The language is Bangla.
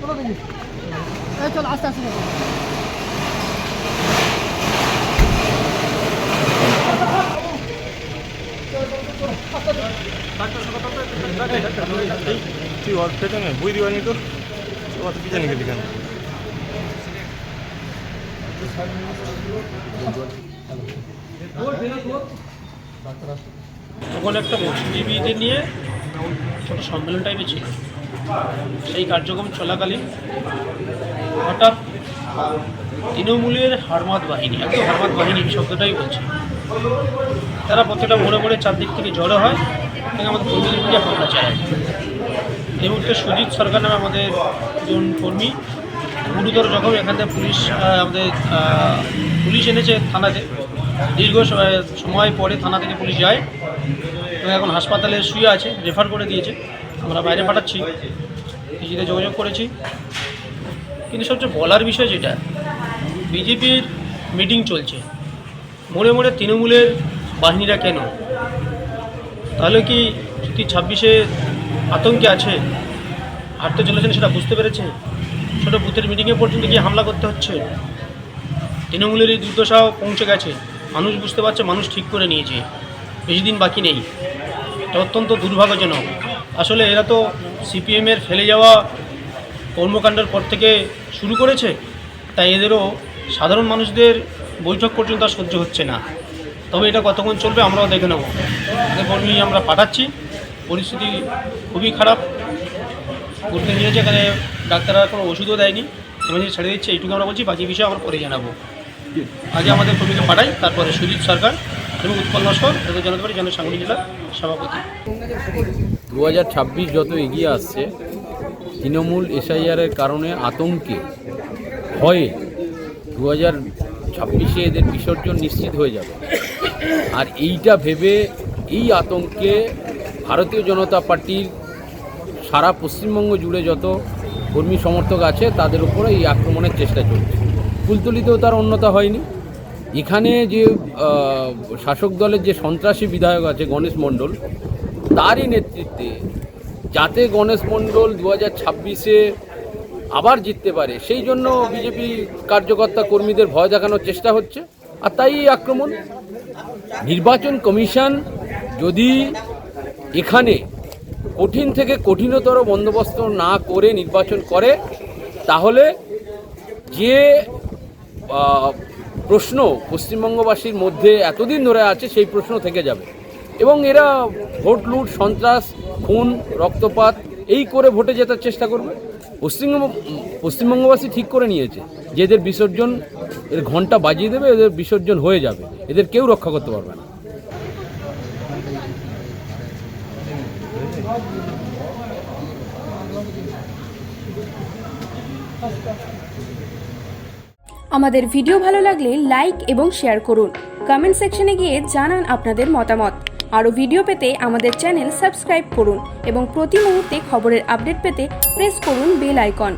চল আস্তে আস্তে তুই ওর পেছনে বই দিবানি তো অত কি জানি গেলি কেন তখন একটা মৎস্যজীবীদের নিয়ে ছোটো সম্মেলন টাইপের ছিল। সেই কার্যক্রম চলাকালীন হঠাৎ তৃণমূলের হারমাত বাহিনী, একদম হারমাত বাহিনী শব্দটাই বলছে, তারা প্রত্যেকটা মোড়ে মোড়ে চারদিক থেকে জড়ো হয় এবং আমাদের কর্মীদের দিকে হামলা চালায়। এই মুহূর্তে সুজিত সরকার নামে আমাদের একজন কর্মী গুরুতর জখম। এখান থেকে পুলিশ এনেছে থানাতে, দীর্ঘ সময় পরে থানা থেকে পুলিশ যায় এবং এখন হাসপাতালে শুয়ে আছে, রেফার করে দিয়েছে। আমরা বাইরে পাঠাচ্ছি, পিজিতে যোগাযোগ করেছি। কিন্তু সবচেয়ে বলার বিষয় যেটা, বিজেপির মিটিং চলছে, মোড়ে মোড়ে তৃণমূলের বাহিনীরা কেন? তাহলে কি 26-এ আতঙ্কে আছে, হাঁটতে চলেছেন সেটা বুঝতে পেরেছে? ছোটো বুথের মিটিংয়ে পর্যন্ত গিয়ে হামলা করতে হচ্ছে। তৃণমূলের এই দুর্দশাও পৌঁছে গেছে, মানুষ বুঝতে পারছে, মানুষ ঠিক করে নিয়েছে, বেশি দিন বাকি নেই। এটা অত্যন্ত দুর্ভাগ্যজনক। আসলে এরা তো সিপিএমের ফেলে যাওয়া কর্মকাণ্ডের পর থেকে শুরু করেছে, তাই এদেরও সাধারণ মানুষদের বৈঠক পর্যন্ত আর সহ্য হচ্ছে না। তবে এটা কতক্ষণ চলবে আমরাও দেখে নেব। কর্মী আমরা পাঠাচ্ছি, পরিস্থিতি খুবই খারাপ করতে নিয়েছে। এখানে ডাক্তাররা কোনো ওষুধও দেয়নি, এমনি ছেড়ে দিচ্ছে। এইটুকু আমরা বলছি, বাকি বিষয়ে আমরা পরে জানাবো। আগে আমাদের কর্মীকে পাঠাই, তারপরে সুজিত সরকার এবং উৎপল নস্কর এদের জনতা পার্টি সাংগঠনিক জেলার সভাপতি। 2026 যত এগিয়ে আসছে, তৃণমূল এসআইআরের কারণে আতঙ্কে ভয়ে 2026-এ এদের বিসর্জন নিশ্চিত হয়ে যাবে। আর এইটা ভেবে এই আতঙ্কে ভারতীয় জনতা পার্টির সারা পশ্চিমবঙ্গ জুড়ে যত কর্মী সমর্থক আছে তাদের উপরে এই আক্রমণের চেষ্টা চলছে। কুলতলিতেও তার অন্যতা হয়নি। এখানে যে শাসক দলের যে সন্ত্রাসী বিধায়ক আছে গণেশ মণ্ডল, তারই নেতৃত্বে, যাতে গণেশ মণ্ডল 2026-এ আবার জিততে পারে, সেই জন্য বিজেপি কার্যকর্তা কর্মীদের ভয় দেখানোর চেষ্টা হচ্ছে। আর তাই এই আক্রমণ। নির্বাচন কমিশন যদি এখানে কঠিন থেকে কঠিনতর বন্দোবস্ত না করে নির্বাচন করে, তাহলে যে প্রশ্ন পশ্চিমবঙ্গবাসীর মধ্যে এতদিন ধরে আছে সেই প্রশ্ন থেকে যাবে এবং এরা ভোট লুট, সন্ত্রাস, খুন, রক্তপাত এই করে ভোটে জেতার চেষ্টা করবে। পশ্চিমবঙ্গবাসী ঠিক করে নিয়েছে যে এদের বিসর্জন, এর ঘন্টা বাজিয়ে দেবে, এদের বিসর্জন হয়ে যাবে, এদের কেউ রক্ষা করতে পারবে না। আমাদের ভিডিও ভালো লাগলে লাইক এবং শেয়ার করুন। কমেন্ট সেকশনে গিয়ে জানান আপনাদের মতামত। আরও ভিডিও পেতে আমাদের চ্যানেল সাবস্ক্রাইব করুন এবং প্রতি মুহূর্তে খবরের আপডেট পেতে প্রেস করুন বেল আইকন।